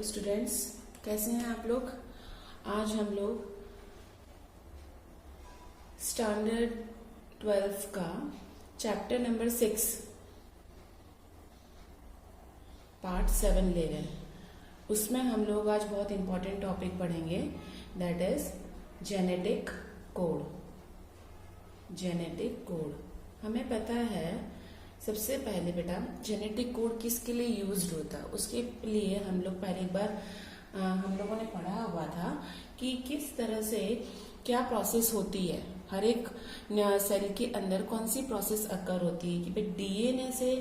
Hello students, कैसे हैं आप लोग। आज हम लोग स्टैंडर्ड 12 का चैप्टर नंबर 6 पार्ट 7 ले रहे हैं। उसमें हम लोग आज बहुत इंपॉर्टेंट टॉपिक पढ़ेंगे, that is genetic code. Genetic code हमें पता है। सबसे पहले बेटा जेनेटिक कोड किसके लिए यूज्ड होता है, उसके लिए हम लोग पहले एक बार हम लोगों ने पढ़ा हुआ था कि किस तरह से क्या प्रोसेस होती है। हर एक सेल के अंदर कौन सी प्रोसेस अकर होती है कि भाई डीएनए से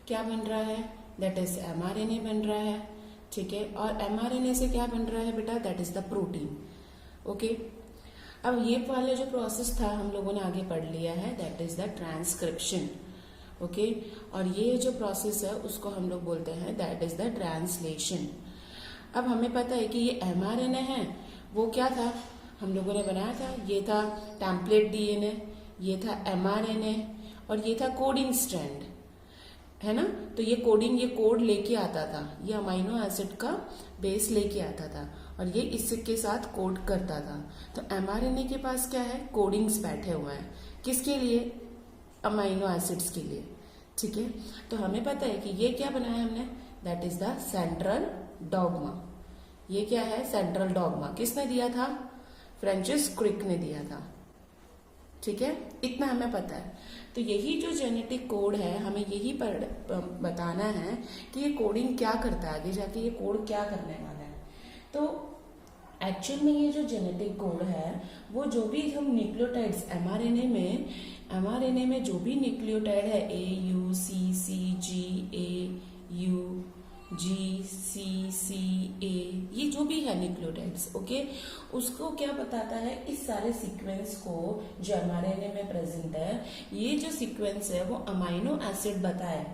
क्या बन रहा है, दैट इज एमआरएनए बन रहा है, ठीक है। और एमआरएनए से क्या बन रहा है बेटा, that is the protein. Okay, अब ये वाला जो प्रोसेस था हम लोगों ने आगे पढ़ लिया है, that is the transcription. Okay, और ये जो प्रोसेस है उसको हम लोग बोलते हैं दैट इज द ट्रांसलेशन। अब हमें पता है कि ये एमआरएनए है, वो क्या था हम लोगों ने बनाया था, ये था टेम्पलेट डीएनए, ये था एमआरएनए और ये था कोडिंग स्ट्रैंड, है ना। तो ये कोडिंग, ये कोड लेके आता था, ये अमाइनो एसिड का बेस लेके आता था और ये इसके साथ कोड करता था। तो एमआरएनए के पास क्या है, कोडिंग्स बैठे हुए हैं, किसके लिए, अमाइनो एसिड्स के लिए, ठीक है। तो हमें पता है कि ये क्या बनाया हमने, that is the central dogma. ये क्या है, सेंट्रल डॉगमा किसने दिया था, फ्रांसिस क्रिक ने दिया था, ठीक है। इतना हमें पता है। तो यही जो जेनेटिक कोड है हमें यही बताना है कि ये कोडिंग क्या करता है, आगे जाके ये कोड क्या करने वाला है। तो एक्चुअल में ये जो जेनेटिक कोड है वो जो भी हम न्यूक्लियोटाइड्स एमआरएनए में जो भी न्यूक्लियोटाइड है ए you C C G A you जी सी सी ए, ये जो भी है न्यूक्लियोटाइड्स, ओके, उसको क्या बताता है, इस सारे सीक्वेंस को जो एमआरएनए में प्रेजेंट है, ये जो सीक्वेंस है वो अमाइनो एसिड बताए,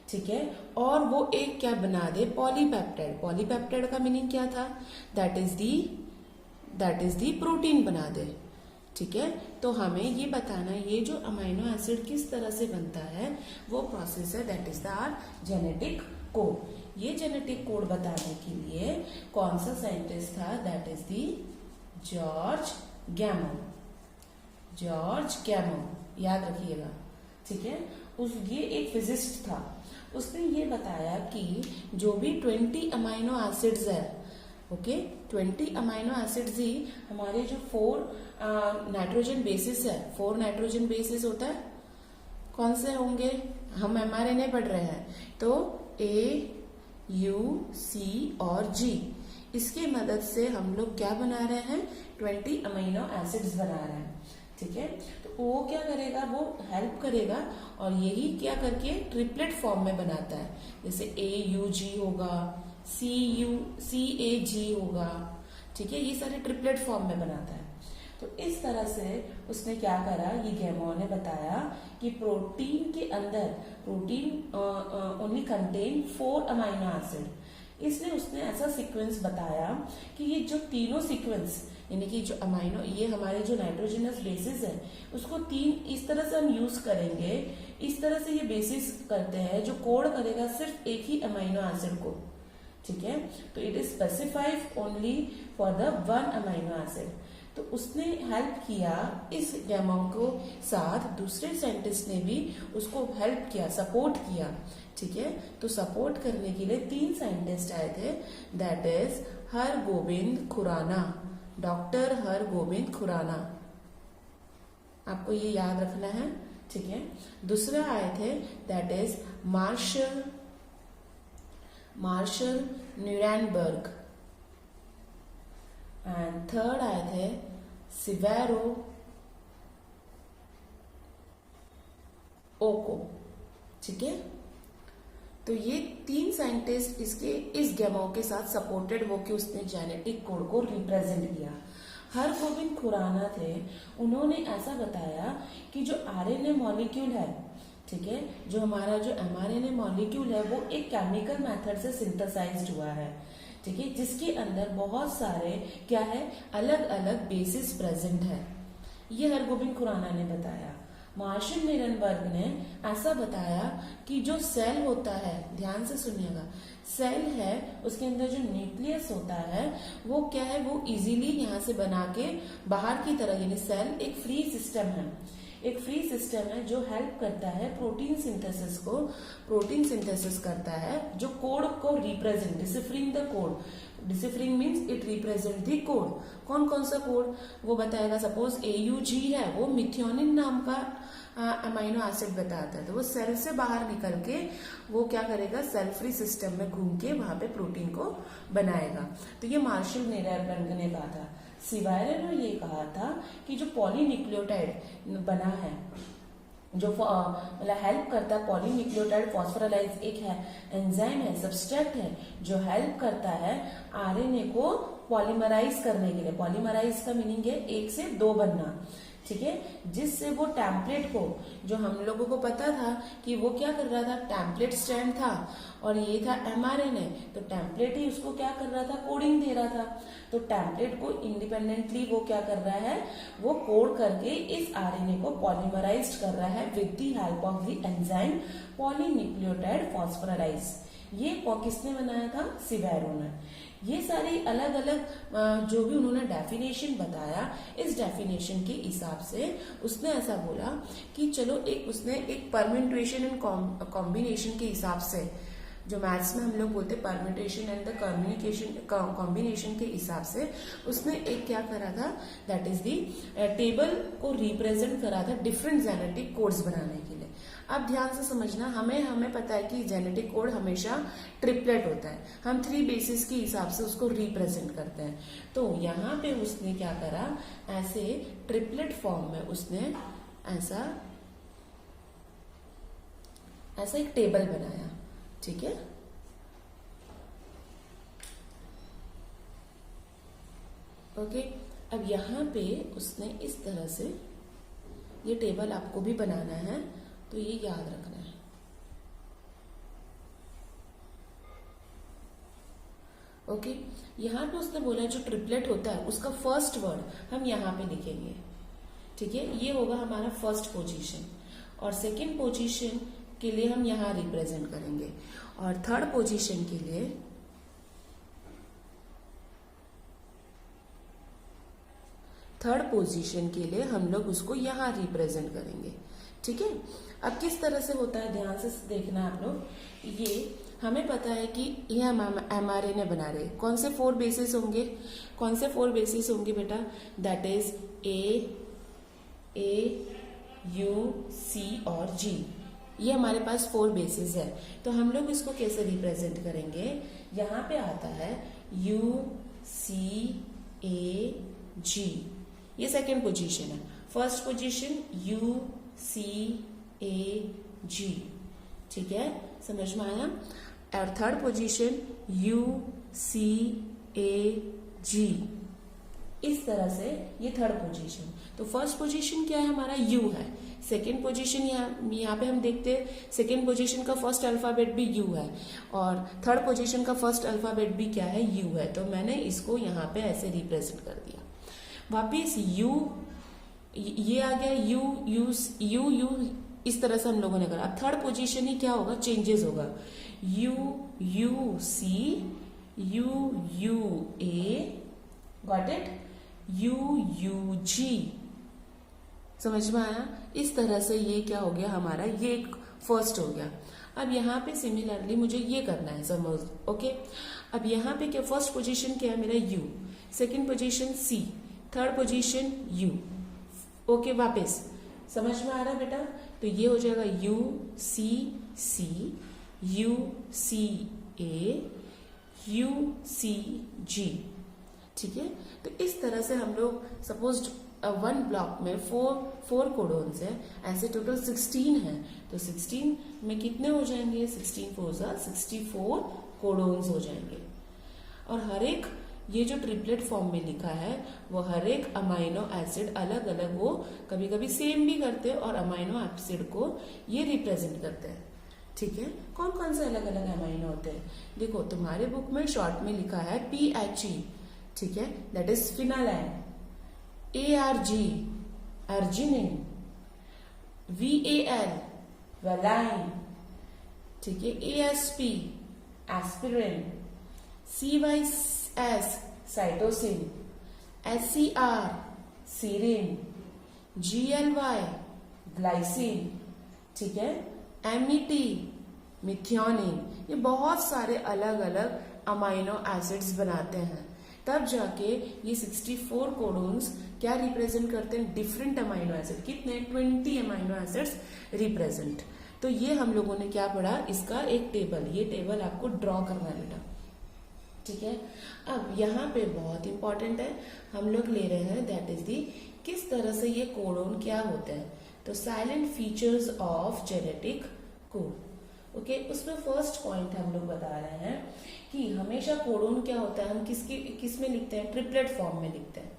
ठीक है। और वो एक क्या बना दे, पॉलीपेप्टाइड। पॉलीपेप्टाइड का मीनिंग क्या था, दैट इज दी प्रोटीन बना दे, ठीक है। तो हमें ये बताना है ये जो अमाइनो एसिड किस तरह से बनता है, वो प्रोसेस है, that is the our genetic code. ये जेनेटिक कोड बताने के लिए कौन सा साइंटिस्ट था, that is the George Gamow. George Gamow, याद रखिएगा, ठीक है। ये एक फिजिस्ट था, उसने ये बताया कि जो भी 20 अमाइनो एसिड्स है, ओके, 20 अमाइनो एसिड्स ही हमारे जो 4 नाइट्रोजन बेसिस है, 4 नाइट्रोजन बेसिस होता है, कौन से होंगे, हम एमआरएनए पढ़ रहे हैं, तो ए यू सी और जी, इसकी मदद से हम लोग क्या बना रहे हैं, 20 अमीनो एसिड्स बना रहे हैं, ठीक है। तो वो क्या करेगा, वो हेल्प करेगा और यही क्या करके ट्रिपलेट फॉर्म में बनाता है, जैसे ए यू जी होगा, सी ए जी होगा, ठीक है, ये सारे ट्रिपलेट फॉर्म में बनाता है। तो इस तरह से उसने क्या करा, ये गैमो ने बताया कि प्रोटीन के अंदर, protein only contain 4 amino acid, इसलिए उसने ऐसा सीक्वेंस बताया कि ये जो तीनों सीक्वेंस, यानी कि जो अमाइनो, ये हमारे जो नाइट्रोजनस बेसिस है उसको 3 इस तरह से हम यूज करेंगे, इस तरह से ये बेसिस करते हैं जो कोड करेगा सिर्फ एक ही अमाइनो एसिड को, ठीक है। तो it is specified only for the 1 amino acid. तो उसने हेल्प किया इस गैमो को साथ, दूसरे साइंटिस्ट ने भी उसको हेल्प किया, सपोर्ट किया, ठीक है। तो सपोर्ट करने के लिए 3 साइंटिस्ट आए थे, that is Hargobind Khorana, doctor Hargobind Khorana, आपको ये याद रखना है, ठीक है। दूसरा आए थे that is Marshall Nirenberg, and third आए थे सिवेरो ओको, ठीक है। तो ये 3 साइंटिस्ट इस गैमो के साथ सपोर्टेड हो के उसने जेनेटिक कोड को रिप्रेजेंट किया। हरगोबिंद खुराना थे, उन्होंने ऐसा बताया कि जो आरएनए मॉलिक्यूल है, ठीक है, जो हमारा जो एमआरएनए मॉलिक्यूल है वो एक केमिकल मेथड से सिंथेसाइज्ड हुआ है, ठीक है, जिसके अंदर बहुत सारे क्या है, अलग अलग बेसिस प्रेजेंट है। ये हरगोबिंद खुराना ने बताया। मार्शल निरनबर्ग ने ऐसा बताया कि जो सेल होता है, ध्यान से सुनिएगा, सेल है उसके अंदर जो न्यूक्लियस होता है वो क्या है, वो इजीली यहाँ से बना के बाहर की तरह, यानी सेल एक फ्री सिस्टम है, एक फ्री सिस्टम है जो हेल्प करता है प्रोटीन सिंथेसिस को, प्रोटीन सिंथेसिस करता है जो कोड को represent, deciphering the code, deciphering means it represent the code. कौन कौन सा कोड वो बताएगा, सपोज AUG है, वो मिथियोनिन नाम का अमाइनो एसिड बताता है, तो वो सेल से बाहर निकल के वो क्या करेगा, सेल फ्री सिस्टम में घूम के वहां पे प्रोटीन को बनाएगा। तो ये मार्शल निरनबर्ग ने कहा था। सिवायरे ने ये कहा था कि जो पॉलीन्यूक्लियोटाइड बना है, जो मतलब हेल्प करता है, पॉलीन्यूक्लियोटाइड फॉस्फोराइलेज एक है, एंजाइम है, सब्सट्रेट है जो हेल्प करता है RNA को पॉलीमराइज करने के लिए। पॉलीमराइज का मीनिंग है 1 से 2 बनना, ठीक है, जिससे वो टेम्पलेट को, जो हम लोगों को पता था कि वो क्या कर रहा था, टेम्पलेट स्ट्रैंड था और ये था mRNA, तो टेम्पलेट ही उसको क्या कर रहा था, कोडिंग दे रहा था। तो टेम्पलेट को इंडिपेंडेंटली वो क्या कर रहा है, वो कोड करके इस RNA को पॉलीमराइज कर रहा है with the help of the enzyme polynucleotide phosphorylase. ये किसने बनाया था, सिवायरो ने। ये सारी अलग अलग जो भी उन्होंने डेफिनेशन बताया, इस डेफिनेशन के हिसाब से उसने ऐसा बोला कि चलो उसने एक परम्यूटेशन एंड कॉम्बिनेशन के हिसाब से, जो मैथ्स में हम लोग बोलते हैं परम्यूटेशन एंड द कॉम्बिनेशन के हिसाब से उसने एक क्या करा था, दैट इज दी टेबल को रिप्रेजेंट करा था डिफरेंट जेनेटिक कोड्स बनाने के लिए। अब ध्यान से समझना, हमें पता है कि जेनेटिक कोड हमेशा ट्रिपलेट होता है, हम 3 बेसिस के हिसाब से उसको रिप्रेजेंट करते हैं। तो यहाँ पे उसने क्या करा, ऐसे ट्रिपलेट फॉर्म में उसने ऐसा एक टेबल बनाया, ठीक है। ओके, अब यहाँ पे उसने इस तरह से ये टेबल आपको भी बनाना है, तो ये याद रखना है। ओके, यहाँ पे उसने बोला जो ट्रिपलेट होता है उसका फर्स्ट वर्ड हम यहाँ पे लिखेंगे, ठीक है, ये होगा हमारा फर्स्ट पोजीशन, और सेकंड पोजीशन के लिए हम यहाँ रिप्रेजेंट करेंगे, और थर्ड पोजीशन के लिए हम लोग उसको यहाँ रिप्रेजेंट करेंगे, ठीक है। अब किस तरह से होता है, ध्यान से देखना आप लोग। ये हमें पता है कि ये हम mRNA बना रहे, कौन से 4 बेसिस होंगे, कौन से 4 बेसिस होंगे बेटा, that is A, U, C और G। ये हमारे पास 4 बेसिस है, तो हम लोग इसको कैसे रिप्रेजेंट करेंगे, यहाँ पे आता है U, C, A, G, ये सेकेंड पोजीशन है। First position U, C, A, G, ठीक है, समझ में आया। और third position U, C, A, G, इस तरह से ये थर्ड पोजीशन। तो फर्स्ट पोजीशन क्या है, हमारा U है। सेकेंड पोजीशन यहाँ पे हम देखते हैं, सेकेंड पोजीशन का फर्स्ट अल्फाबेट भी U है, और थर्ड पोजीशन का फर्स्ट अल्फाबेट भी क्या है, U है। तो मैंने इसको यहाँ पे ऐसे रिप्रेजेंट कर दिया। वापिस U, ये आ गया U, इस तरह से हम लोगों ने करा। अब थर्ड पोजीशन ही क्या होगा, चेंजेस होगा, U, C, U, A, got it, U, G, समझ में आया। इस तरह से ये क्या हो गया हमारा, ये एक फर्स्ट हो गया। अब यहाँ पे सिमिलरली मुझे ये करना है, समझ, ओके। अब यहाँ पे क्या, फर्स्ट पोजीशन क्या है मेरा U, second position C, third position U, okay. वापस समझ में आ रहा है बेटा, तो ये हो जाएगा U, C, U, C, A, U, C, G, ठीक है। तो इस तरह से हम लोग सपोज 1 ब्लॉक में 4 कोडोन्स है, ऐसे टोटल 16 है, तो 16 में कितने हो जाएंगे, 16 4 64 कोडोन्स हो जाएंगे। और हर एक ये जो ट्रिपलेट फॉर्म में लिखा है वो हर एक अमाइनो एसिड अलग अलग, वो कभी कभी सेम भी करते हैं और अमाइनो एसिड को ये रिप्रेजेंट करते हैं, ठीक है। कौन कौन से अलग अलग अमाइनो होते हैं, देखो तुम्हारे बुक में शॉर्ट में लिखा है PHE, ठीक है, that is phenylalanine, ARG, arginine, VAL valine, ठीक है, ASP aspirin, CYS cytosine, SCR serine, GLY glycine, ठीक है, MET मिथियोनिन। ये बहुत सारे अलग अलग अमाइनो एसिड्स बनाते हैं। तब जाके ये 64 कोडोन्स क्या रिप्रेजेंट करते हैं, डिफरेंट अमाइनो एसिड। कितने, 20 अमाइनो एसिड्स रिप्रेजेंट। तो ये हम लोगों ने क्या पढ़ा, इसका एक टेबल, ये टेबल आपको ड्रॉ करना है बेटा, ठीक है। अब यहाँ पे बहुत इंपॉर्टेंट है, हम लोग ले रहे हैं दैट इज दी किस तरह से ये कोडोन क्या होता है। तो salient features of genetic code, okay. उसमें फर्स्ट पॉइंट हम लोग बता रहे हैं कि हमेशा कोडोन क्या होता है, हम किस में लिखते हैं, ट्रिपलेट फॉर्म में लिखते हैं।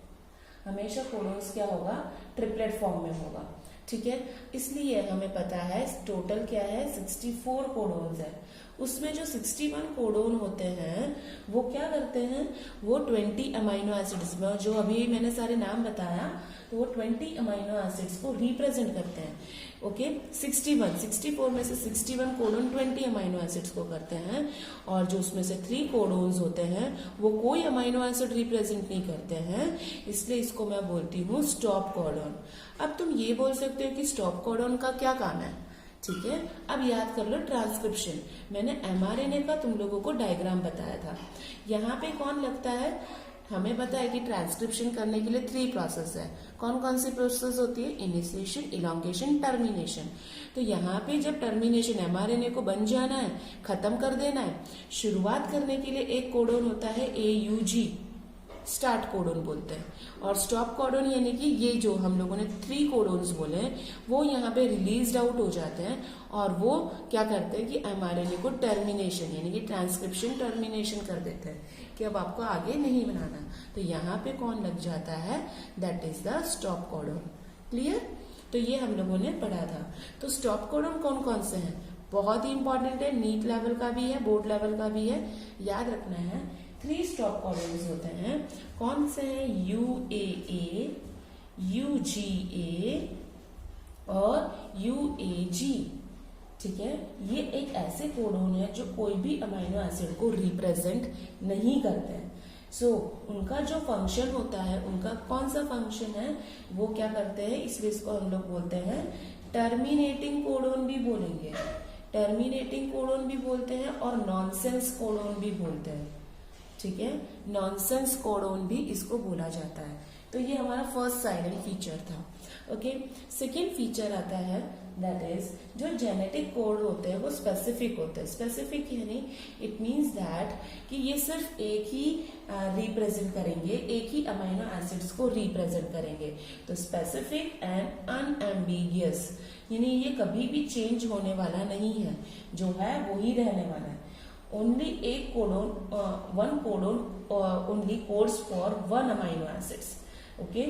हमेशा कोडोन्स क्या होगा, ट्रिपलेट फॉर्म में होगा, ठीक है। इसलिए हमें पता है टोटल क्या है, 64 कोडोन्स है। उसमें जो 61 कोडोन होते हैं वो क्या करते हैं, वो 20 अमाइनो एसिड्स में, जो अभी मैंने सारे नाम बताया, तो वो 20 अमाइनो एसिड्स को रिप्रेजेंट करते हैं, ओके। 64 में से 61 कोडोन 20 अमाइनो एसिड्स को करते हैं, और जो उसमें से 3 कोडोन्स होते हैं वो कोई अमाइनो एसिड रिप्रेजेंट नहीं करते हैं, इसलिए इसको मैं बोलती हूँ स्टॉप कोडोन। अब तुम ये बोल सकते हो कि स्टॉप कोडोन का क्या काम है, ठीक है। अब याद कर लो ट्रांसक्रिप्शन, मैंने mRNA का तुम लोगों को डायग्राम बताया था। यहाँ पे कौन लगता है, हमें पता है कि ट्रांसक्रिप्शन करने के लिए 3 प्रोसेस है। कौन कौन सी प्रोसेस होती है, इनिशिएशन, इलॉन्गेशन, टर्मिनेशन। तो यहाँ पे जब टर्मिनेशन, mRNA को बन जाना है, खत्म कर देना है, शुरुआत करने के लिए एक कोडोन होता है AUG, स्टार्ट कोडोन बोलते हैं, और स्टॉप कोडोन यानी कि ये जो हम लोगों ने 3 कोडोन्स बोले हैं वो यहाँ पे रिलीज आउट हो जाते हैं, और वो क्या करते हैं कि mRNA को टर्मिनेशन यानी कि ट्रांसक्रिप्शन टर्मिनेशन कर देते हैं कि अब आपको आगे नहीं बनाना। तो यहाँ पे कौन लग जाता है, that is the stop codon. Clear, तो ये हम लोगों ने पढ़ा था। तो स्टॉप कोडोन कौन कौन से हैं, बहुत ही इंपॉर्टेंट है, नीट लेवल का भी है, बोर्ड लेवल का भी है, याद रखना है। 3 स्टॉप कोडोन्स होते हैं, कौन से हैं, UAA, UGA और UAG, ठीक है। ये एक ऐसे कोडोन है जो कोई भी अमाइनो एसिड को रिप्रेजेंट नहीं करते हैं। सो उनका जो फंक्शन होता है, उनका कौन सा फंक्शन है, वो क्या करते हैं, इसलिए इसको हम लोग बोलते हैं टर्मिनेटिंग कोडोन भी बोलेंगे, टर्मिनेटिंग कोडोन भी बोलते हैं और नॉनसेंस कोडोन भी बोलते हैं, ठीक है। नॉनसेंस कोडोन भी इसको बोला जाता है। तो ये हमारा फर्स्ट साइलेंट फीचर था, ओके। सेकेंड फीचर आता है दैट इज जो जेनेटिक कोड होते हैं वो स्पेसिफिक होते हैं। स्पेसिफिक यानी इट मीन्स दैट कि ये सिर्फ एक ही रिप्रेजेंट करेंगे, एक ही अमाइनो एसिड्स को रिप्रेजेंट करेंगे। तो स्पेसिफिक एंड अनएम्बिगियस यानी ये कभी भी चेंज होने वाला नहीं है, जो है वो ही रहने वाला है। ओनली एक codon, one codon only codes for 1 amino acids, okay.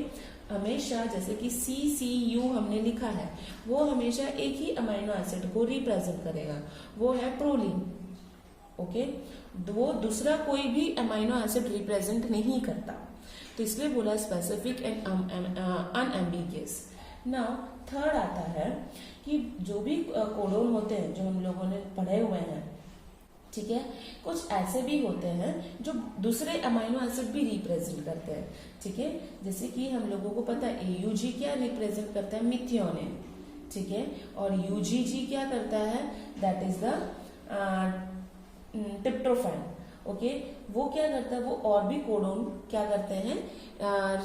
हमेशा जैसे कि CCU हमने लिखा है, वो हमेशा एक ही अमाइनो एसिड को रिप्रेजेंट करेगा, वो है प्रोलीन, ओके। वो दूसरा कोई भी अमाइनो एसिड रिप्रेजेंट नहीं करता, तो इसलिए बोला specific and unambiguous. Now third आता है कि जो भी कोडोन होते हैं जो हम लोगों ने पढ़े हुए हैं, ठीक है, कुछ ऐसे भी होते हैं जो दूसरे अमाइनो एसिड भी रिप्रेजेंट करते हैं, ठीक है। जैसे कि हम लोगों को पता है AUG क्या रिप्रेजेंट करता है, मिथियोनिन, ठीक है, और UGG क्या करता है, that is the tryptophan, okay. वो क्या करता है, वो और भी कोडोन क्या करते हैं,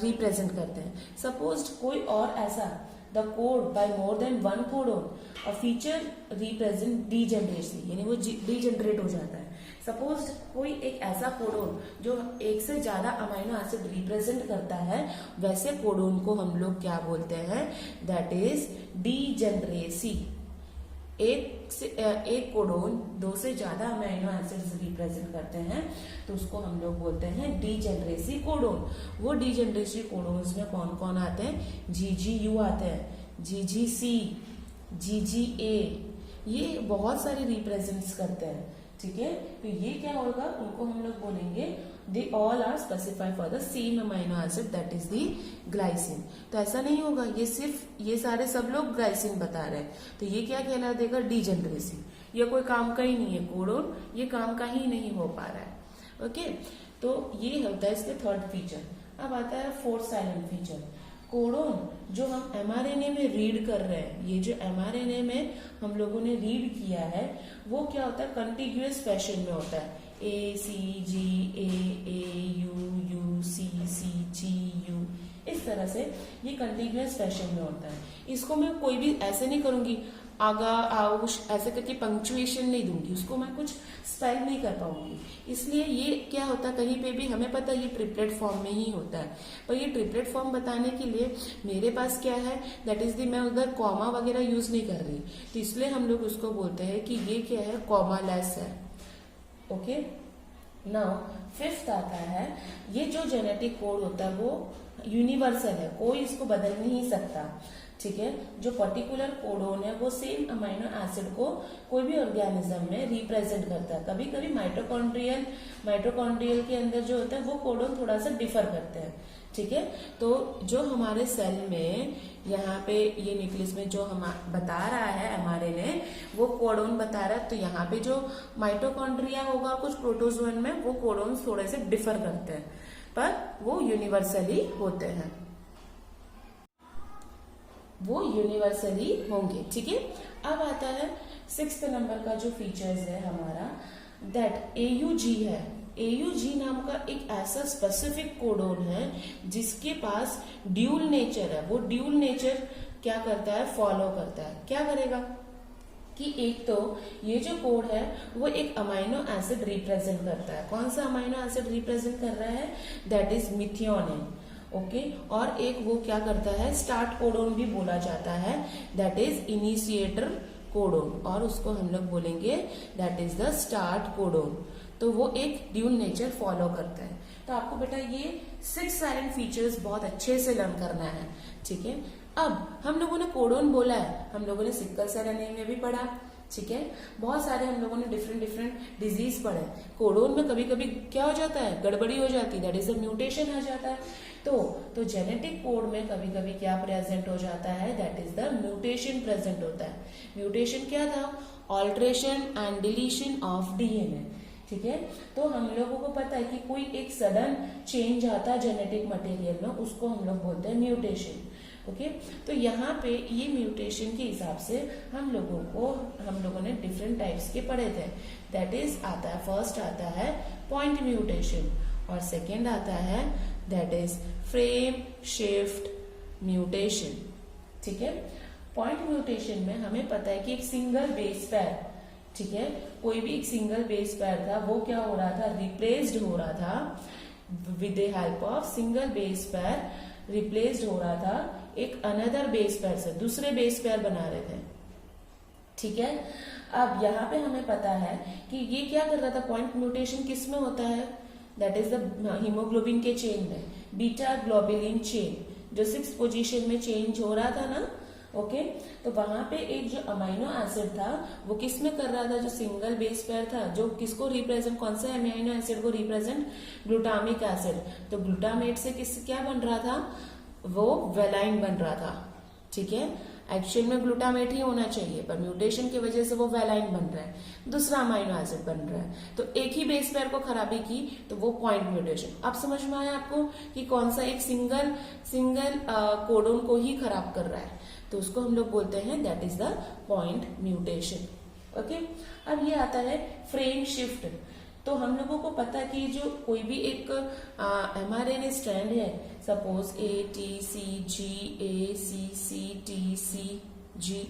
रिप्रेजेंट करते हैं। सपोज कोई और ऐसा the code by more than 1 codon a feature represent degeneracy यानी वो डीजेनरेट हो जाता है। सपोज कोई एक ऐसा कोडोन जो एक से ज्यादा अमाइनो एसिड रिप्रेजेंट करता है, वैसे कोडोन को हम लोग क्या बोलते हैं, दैट इज डीजेनरेसी। एक कोडोन 2 से ज्यादा अमाइनो एसिड्स रिप्रेजेंट करते हैं तो उसको हम लोग बोलते हैं डीजेनरेसी कोडोन। वो डीजेनरेसी कोडोन्स में कौन कौन आते हैं, GGU आते हैं, GGC, GGA, ये बहुत सारे रिप्रेजेंट्स करते हैं, ठीक है। तो ये क्या होगा, उनको हम लोग बोलेंगे they all are specified for the same amino acid that is the glycine. तो ऐसा नहीं होगा ये सिर्फ ये सारे सब लोग ग्लाइसिन बता रहे हैं, तो ये क्या कहला देगा, डीजेनरेसी। ये कोई काम का ही नहीं है, कोडोन ये काम का ही नहीं हो पा रहा है। ओके, तो ये होता है इसके थर्ड फीचर। अब आता है फोर्थ साइलेंट फीचर। कोडोन जो हम एमआरएनए में रीड कर रहे हैं, ये जो एमआरएनए में हम लोगों ने रीड किया है वो क्या होता है, कंटिन्यूअस फैशन में होता है। A C G A U U C C G U, इस तरह से ये कंटिन्यूअस फैशन में होता है। इसको मैं कोई भी ऐसे नहीं करूंगी, आगा आओ ऐसे करके पंक्चुएशन नहीं दूंगी, उसको मैं कुछ स्पेल नहीं कर पाऊंगी। इसलिए ये क्या होता है, कहीं पे भी हमें पता है ये ट्रिपलेट फॉर्म में ही होता है, पर ये ट्रिपलेट फॉर्म बताने के लिए मेरे पास क्या है, दैट इज दी, मैं उधर कॉमा वगैरह यूज नहीं कर रही, तो इसलिए हम लोग उसको बोलते हैं कि ये क्या है, कॉमा लेस है। ओके, नाउ फिफ्थ आता है, ये जो जेनेटिक कोड होता है वो यूनिवर्सल है, कोई इसको बदल नहीं सकता। ठीक है, जो पर्टिकुलर कोडोन है वो सेम अमाइनो एसिड को कोई भी ऑर्गेनिज्म में रिप्रेजेंट करता है। कभी कभी माइटोकॉन्ड्रियल के अंदर जो होता है वो कोडोन थोड़ा सा डिफर करते हैं। ठीक है, तो जो हमारे सेल में यहाँ पे ये न्यूक्लियस में जो हम बता रहा है एमआरएनए, वो कोडोन बता रहा है, तो यहाँ पे जो माइटोकॉन्ड्रिया होगा कुछ प्रोटोजोन में, वो कोडोन थोड़े से डिफर करते हैं, पर वो यूनिवर्सली होते हैं, वो यूनिवर्सली होंगे। ठीक है, अब आता है सिक्स्थ नंबर का जो फीचर्स है हमारा, दैट AUG है। AUG नाम का एक ऐसा स्पेसिफिक कोडोन है जिसके पास ड्यूल नेचर है। वो ड्यूल नेचर क्या करता है, फॉलो करता है। क्या करेगा कि एक तो ये जो कोड है वो एक अमाइनो एसिड रिप्रेजेंट करता है। कौन सा अमाइनो एसिड रिप्रेजेंट कर रहा है, दैट इज मिथियोनिन। ओके, और एक वो क्या करता है, स्टार्ट कोडोन भी बोला जाता है, दैट इज इनिशिएटर कोडोन, और उसको हम लोग बोलेंगे that is the start codon. तो वो एक ड्यूल नेचर फॉलो करता है। तो आपको बेटा ये 6 साइलेंट फीचर्स बहुत अच्छे से लर्न करना है। ठीक है, अब हम लोगों ने कोडोन बोला है, हम लोगों ने सिकल सेल एनीमिया भी पढ़ा। ठीक है, बहुत सारे हम लोगों ने डिफरेंट डिजीज पढ़े। कोडोन में कभी कभी क्या हो जाता है, गड़बड़ी हो जाती है, दैट इज अ म्यूटेशन आ जाता है। तो जेनेटिक कोड में कभी कभी क्या प्रेजेंट हो जाता है, that is the mutation present होता है। म्यूटेशन क्या था, alteration and deletion of DNA. ठीक है, तो हम लोगों को पता है कि कोई एक सडन चेंज आता है जेनेटिक मटेरियल में, उसको हम लोग बोलते हैं म्यूटेशन। ओके, तो यहाँ पे ये म्यूटेशन के हिसाब से हम लोगों ने डिफरेंट टाइप्स के पढ़े थे। दैट इज आता है, फर्स्ट आता है पॉइंट म्यूटेशन, और सेकेंड आता है that is frame shift mutation. ठीक है, पॉइंट म्यूटेशन में हमें पता है कि एक सिंगल बेस पेयर, ठीक है, कोई भी एक सिंगल बेस पेयर था, वो क्या हो रहा था, रिप्लेस्ड हो रहा था with the help of single base pair, replaced हो रहा था एक अनदर बेस पेयर से, दूसरे बेस पेयर बना रहे थे। ठीक है, अब यहाँ पे हमें पता है कि ये क्या कर रहा था, पॉइंट म्यूटेशन किस में होता है, दैट इज द हीमोग्लोबिन के चेन में, बीटा ग्लोबुलिन चेन, जो 6th पोजीशन में चेंज हो रहा था ना। ओके, तो वहां पे एक जो अमाइनो एसिड था वो किस में कर रहा था, जो सिंगल बेस पेयर था, जो किसको रिप्रेजेंट, कौन सा अमाइनो एसिड को रिप्रेजेंट, ग्लूटामिक एसिड। तो ग्लूटामेट से किस क्या बन रहा था, वो वेलाइन बन रहा था। ठीक है, एक्चुअल में ग्लूटामेट ही होना चाहिए, पर म्यूटेशन की वजह से वो वेलाइन बन रहा है, दूसरा अमाइनो एसिड बन रहा है। तो एक ही बेस पेयर को खराबी की तो वो पॉइंट म्यूटेशन। अब समझ में आया आपको कि कौन सा एक सिंगल कोडोन को ही खराब कर रहा है, तो उसको हम लोग बोलते हैं that is the point mutation. Okay, अब ये आता है फ्रेम शिफ्ट। तो हम लोगों को पता है कि जो कोई भी एक एमआरएनए स्ट्रैंड है, सपोज ATCG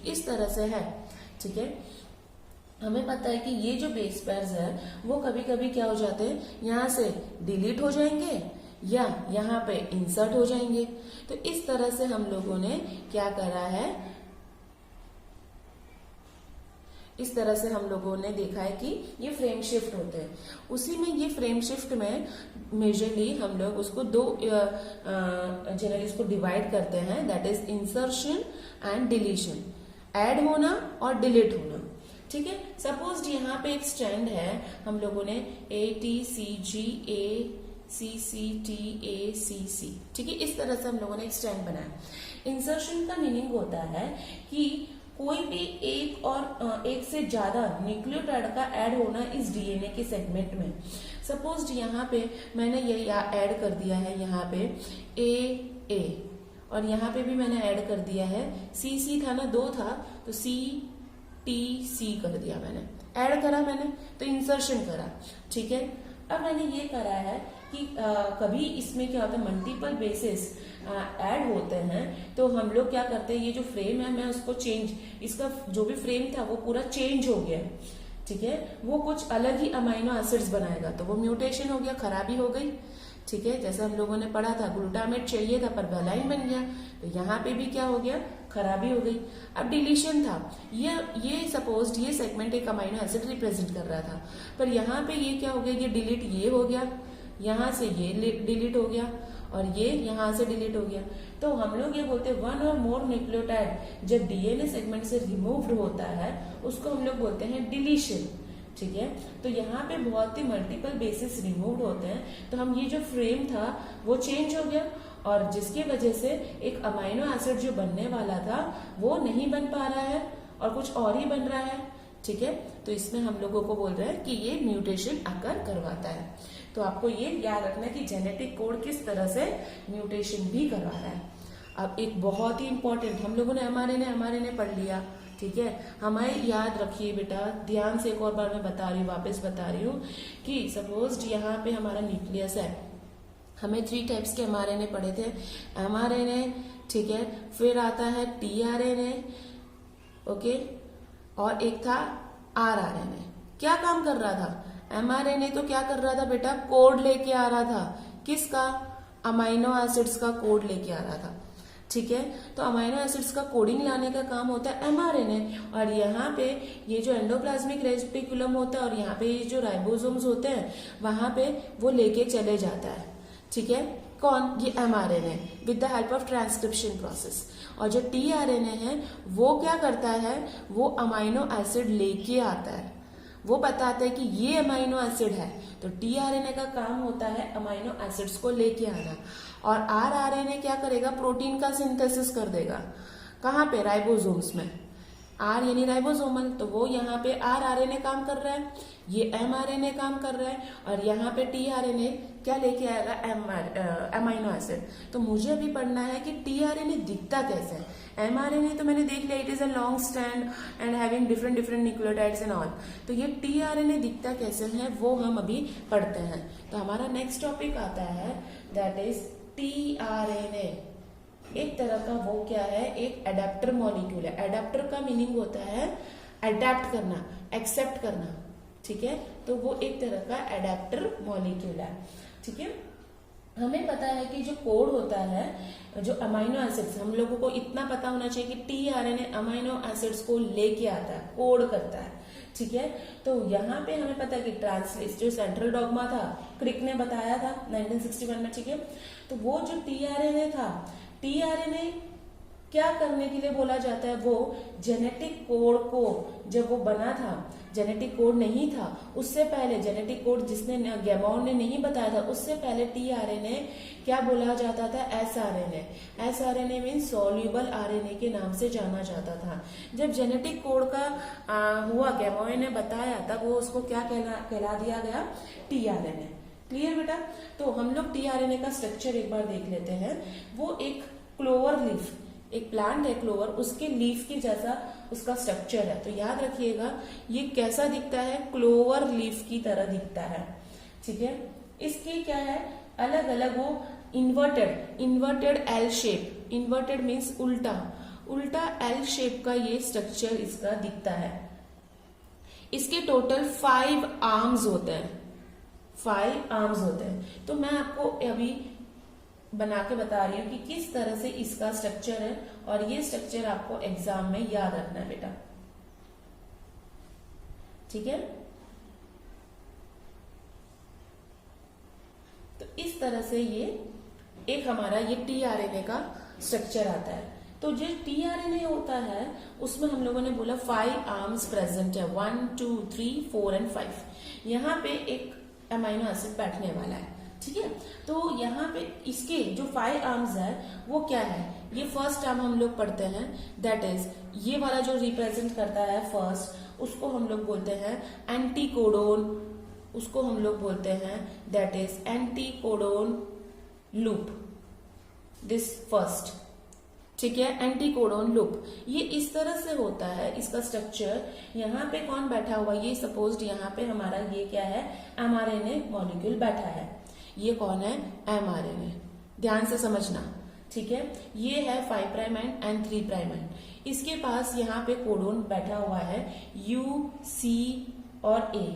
इस तरह से है। ठीक है, हमें पता है कि ये जो बेस पेयर्स है वो कभी कभी क्या हो जाते हैं, यहाँ से डिलीट हो जाएंगे या यहाँ पे इंसर्ट हो जाएंगे। तो इस तरह से हम लोगों ने क्या करा है, इस तरह से हम लोगों ने देखा है कि ये फ्रेम शिफ्ट होते हैं। उसी में ये फ्रेम शिफ्ट में मेजरली हम लोग उसको दो जनरली इसको डिवाइड करते हैं, that is insertion and deletion, add होना और डिलीट होना। ठीक है, सपोज यहाँ पे एक स्ट्रैंड है, हम लोगों ने ATCGA CCTACC, ठीक है। इस तरह से हम लोगों ने एक स्ट्रैंड बनाया। इंसर्शन का मीनिंग होता है कि कोई भी एक से ज्यादा न्यूक्लियोटाइड का ऐड होना इस डीएनए के सेगमेंट में। सपोज यहाँ पे मैंने ये ऐड कर दिया है, यहाँ पे ए और यहाँ पे भी मैंने ऐड कर दिया है CC था ना, 2 था तो CTC कर दिया मैंने, ऐड करा मैंने तो इंसर्शन करा, ठीक है। अब मैंने ये करा है कि कभी इसमें क्या होता है, मल्टीपल बेसिस ऐड होते हैं तो हम लोग क्या करते हैं, ये जो फ्रेम है मैं उसको इसका जो भी फ्रेम था वो पूरा चेंज हो गया, ठीक है। वो कुछ अलग ही अमाइनो एसिड्स बनाएगा तो वो म्यूटेशन हो गया, खराबी हो गई, ठीक है। जैसे हम लोगों ने पढ़ा था ग्लूटामेट चाहिए था पर वेलाइन बन गया, तो यहाँ पे भी क्या हो गया, खराबी हो गई। अब डिलीशन था, ये सपोज ये सेगमेंट एक अमाइनो एसिड रिप्रेजेंट कर रहा था, पर यहाँ पे ये क्या हो गया, ये डिलीट ये हो गया, यहाँ से ये डिलीट हो गया और ये यहाँ से डिलीट हो गया। तो हम लोग ये बोलते हैं वन और मोर न्यूक्लियोटाइड जब डीएनए सेगमेंट से रिमूव्ड होता है उसको हम लोग बोलते हैं डिलीशन, ठीक है। तो यहाँ पे बहुत ही मल्टीपल बेसिस रिमूव होते हैं, तो हम ये जो फ्रेम था वो चेंज हो गया और जिसकी वजह से एक अमाइनो एसिड जो बनने वाला था वो नहीं बन पा रहा है और कुछ और ही बन रहा है, ठीक है। तो इसमें हम लोगों को बोल रहे हैं कि ये म्यूटेशन अकर करवाता है। तो आपको ये याद रखना है कि जेनेटिक कोड किस तरह से म्यूटेशन भी करवा रहा है। अब एक बहुत ही इंपॉर्टेंट, हम लोगों ने एमआरएनए पढ़ लिया, ठीक है। हमें याद रखिए बेटा, ध्यान से एक और बार मैं बता रही हूँ, वापस बता रही हूँ कि सपोज यहाँ पे हमारा न्यूक्लियस है, हमें 3 टाइप्स के एमआरएनए पढ़े थे, एमआरएनए, ठीक है, फिर आता है टीआरएनए, ओके, और एक था आरआरएनए। क्या काम कर रहा था, एमआरएनए तो क्या कर रहा था बेटा, कोड लेके आ रहा था, किसका, अमाइनो एसिड्स का कोड लेके आ रहा था, ठीक है। तो अमाइनो एसिड्स का कोडिंग लाने का काम होता है एमआरएनए, और यहाँ पे ये जो एंडोप्लाज्मिक रेटिकुलम होता है और यहाँ पे ये जो राइबोसोम्स होते हैं वहां पे वो लेके चले जाता है, ठीक है। कौन, ये mRNA with the help of transcription process. और जो टीआरएनए है वो क्या करता है, वो अमाइनो एसिड लेके आता है, वो बताता है कि ये अमाइनो एसिड है, तो टीआरएनए का काम होता है अमाइनो एसिड्स को लेके आना। और आरआरएनए क्या करेगा, प्रोटीन का सिंथेसिस कर देगा, कहाँ पे, राइबोसोम्स में, आर यानी राइबोसोमल, तो वो यहाँ पे आरआरएनए काम कर रहा है, ये एमआरएनए काम कर रहा है, और यहाँ पे टीआरएनए क्या लेके आएगा, अमाइनो एसिड। तो मुझे अभी पढ़ना है कि टीआरएनए दिखता कैसे है। एमआरएनए तो मैंने देख लिया, it is a long strand and having different nucleotides and all. तो ये टीआरएनए दिखता कैसे है वो हम अभी पढ़ते हैं। तो हमारा नेक्स्ट टॉपिक आता है दैट इज टीआरएनए। एक तरह का वो क्या है, एक एडेप्टर मॉलिक्यूल है। एडेप्टर का मीनिंग होता है अडेप्ट करना, एक्सेप्ट करना, ठीक है। तो वो एक तरह का एडेप्टर मॉलिक्यूल है, ठीक है। हमें पता है कि जो कोड होता है, जो अमाइनो एसिड्स, हम लोगों को इतना पता होना चाहिए कि टीआरएनए अमाइनो एसिड्स को लेके आता है, कोड करता है, ठीक है। तो यहाँ पे हमें पता है कि ट्रांसलेट जो सेंट्रल डॉगमा था, क्रिक ने बताया था 1961 में, ठीक है। तो वो जो टीआरएनए था, टीआरएनए क्या करने के लिए बोला जाता है, वो जेनेटिक कोड को, जब वो बना था, जेनेटिक कोड नहीं था उससे पहले, जेनेटिक कोड जिसने गैमोन ने नहीं बताया था उससे पहले टीआरएनए क्या बोला जाता था, एसआरएनए। एसआरएनए मीन्स सॉल्यूबल आरएनए के नाम से जाना जाता था। जब जेनेटिक कोड का हुआ, गैमोन ने बताया, तब वो उसको क्या कहला दिया गया, टीआरएनए। क्लियर बेटा। तो हम लोग टीआरएनए का स्ट्रक्चर एक बार देख लेते हैं। वो एक क्लोवर लीफ, एक प्लांट है क्लोवर, उसके लीफ की जैसा उसका स्ट्रक्चर है। तो याद रखिएगा ये कैसा दिखता है, क्लोवर लीफ की तरह दिखता है, ठीक है। इसकी क्या है, अलग अलग वो inverted L shape, inverted means उल्टा एल शेप का ये स्ट्रक्चर इसका दिखता है। इसके टोटल 5 आर्म्स होते हैं, 5 आर्म्स होते हैं। तो मैं आपको अभी बना के बता रही हूँ कि किस तरह से इसका स्ट्रक्चर है, और ये स्ट्रक्चर आपको एग्जाम में याद रखना है बेटा, ठीक है। तो इस तरह से ये एक हमारा ये टीआरएनए का स्ट्रक्चर आता है। तो जो टीआरएनए होता है उसमें हम लोगों ने बोला 5 आर्म्स प्रेजेंट है, 1 2 3 4 एंड 5। यहाँ पे एक अमाइनो एसिड बैठने वाला है, ठीक है। तो यहाँ पे इसके जो 5 आर्म्स है वो क्या है, ये फर्स्ट आर्म हम लोग पढ़ते हैं, दैट इज ये वाला जो रिप्रेजेंट करता है फर्स्ट, उसको हम लोग बोलते हैं एंटीकोडोन, उसको हम लोग बोलते हैं that is anticodon loop, this first, ठीक है, एंटीकोडोन लूप। ये इस तरह से होता है इसका स्ट्रक्चर। यहाँ पे कौन बैठा हुआ, ये सपोज्ड यहाँ पे हमारा ये क्या है, mRNA मॉलिक्यूल बैठा है। ये कौन है, mRNA, ध्यान से समझना, ठीक है। ये है 5 प्राइम एंड 3 प्राइम एंड, इसके पास यहाँ पे कोडोन बैठा हुआ है U, C और A,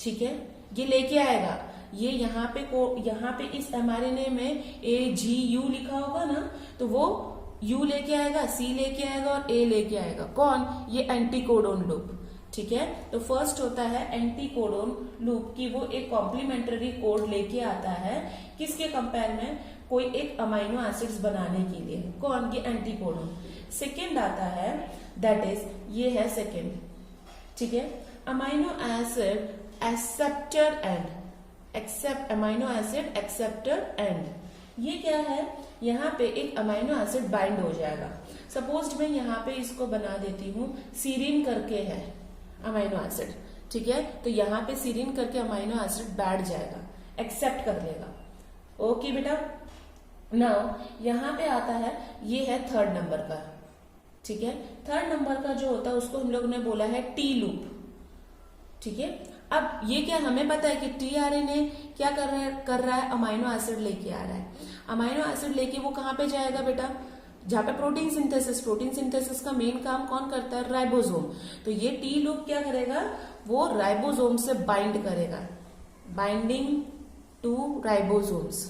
ठीक है। ये लेके आएगा, ये यहाँ पे इस mRNA में AGU लिखा होगा ना, तो वो U लेके आएगा, C लेके आएगा और A लेके आएगा, कौन, ये एंटीकोडोन लूप, ठीक है। तो फर्स्ट होता है एंटीकोडोन लूप की वो एक कॉम्प्लीमेंट्री कोड लेके आता है, किसके कंपेयर में, कोई एक अमाइनो एसिड्स बनाने के लिए, कौन, ये एंटीकोडोन। सेकेंड आता है दैट इज ये है सेकेंड, ठीक है, amino acid acceptor end, accept amino acid acceptor end, ये क्या है, यहाँ पे एक अमाइनो एसिड बाइंड हो जाएगा। सपोज मैं यहाँ पे इसको बना देती हूँ, सीरीन करके है अमाइनो एसिड, ठीक है, तो यहाँ पे सीरीन करके अमाइनो एसिड बैठ जाएगा, एक्सेप्ट कर लेगा, ओके बेटा। नाउ यहाँ पे आता है, ये है थर्ड नंबर का, ठीक है, थर्ड नंबर का जो होता है उसको हम लोग ने बोला है टी लूप, ठीक है। अब ये क्या हमें पता है कि टीआरएनए क्या कर रहा है, अमाइनो एसिड लेके आ रहा है, अमाइनो एसिड लेके वो कहाँ पे जाएगा बेटा, जहाँ पे प्रोटीन सिंथेसिस का मेन काम कौन करता है, राइबोसोम। तो ये टी लूप क्या करेगा, वो राइबोसोम से बाइंड करेगा, बाइंडिंग टू राइबोसोम्स,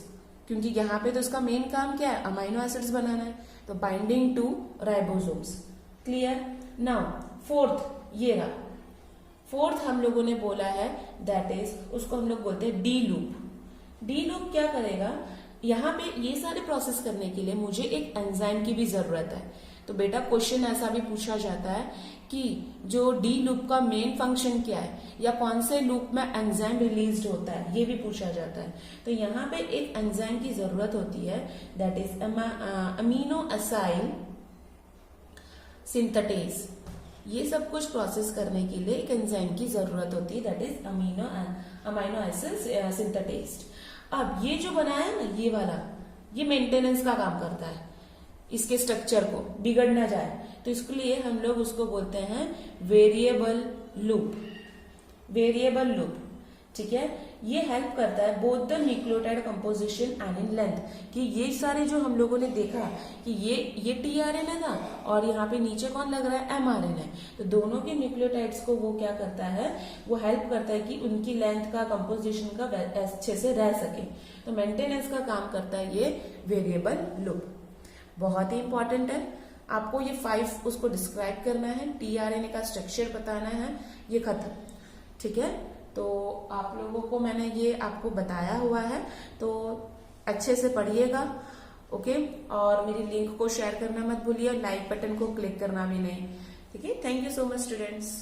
क्योंकि यहाँ पे तो इसका मेन काम क्या है, अमाइनो एसिड्स बनाना है, तो binding to ribosomes, clear. Now fourth, ये रहा फोर्थ हम लोगों ने बोला है दैट इज, उसको हम लोग बोलते हैं डी लूप। डी लूप क्या करेगा, यहाँ पे ये सारे प्रोसेस करने के लिए मुझे एक एंजाइम की भी जरूरत है। तो बेटा क्वेश्चन ऐसा भी पूछा जाता है कि जो डी लूप का मेन फंक्शन क्या है, या कौन से लूप में एंजाइम रिलीज होता है, ये भी पूछा जाता है। तो यहाँ पे एक एंजाइम की जरूरत होती है that is amino acyl synthetase. ये सब कुछ प्रोसेस करने के लिए एक एंजाइम की जरूरत होती है that is amino acid synthetase. अब ये जो बनाया है ना, ये वाला, ये मेंटेनेंस का काम करता है, इसके स्ट्रक्चर को बिगड़ ना जाए, तो इसके लिए हम लोग उसको बोलते हैं वेरिएबल लूप, वेरिएबल लूप, ठीक है। ये हेल्प करता है both the nucleotide composition and in length, कि ये सारे जो हम लोगों ने देखा कि ये टीआरएनए था और यहाँ पे नीचे कौन लग रहा है, एमआरएनए, तो दोनों के न्यूक्लियोटाइड्स को वो क्या करता है, वो हेल्प करता है कि उनकी लेंथ का कंपोजिशन का अच्छे से रह सके, तो मेंटेनेंस का काम करता है ये वेरिएबल लूप। बहुत ही इंपॉर्टेंट है, आपको ये 5 उसको डिस्क्राइब करना है, टीआरएनए का स्ट्रक्चर बताना है, ये खत्म, ठीक है। तो आप लोगों को मैंने ये आपको बताया हुआ है, तो अच्छे से पढ़िएगा, ओके। और मेरी लिंक को शेयर करना मत भूलिए, लाइक बटन को क्लिक करना भी नहीं, ठीक है। Thank you so much students.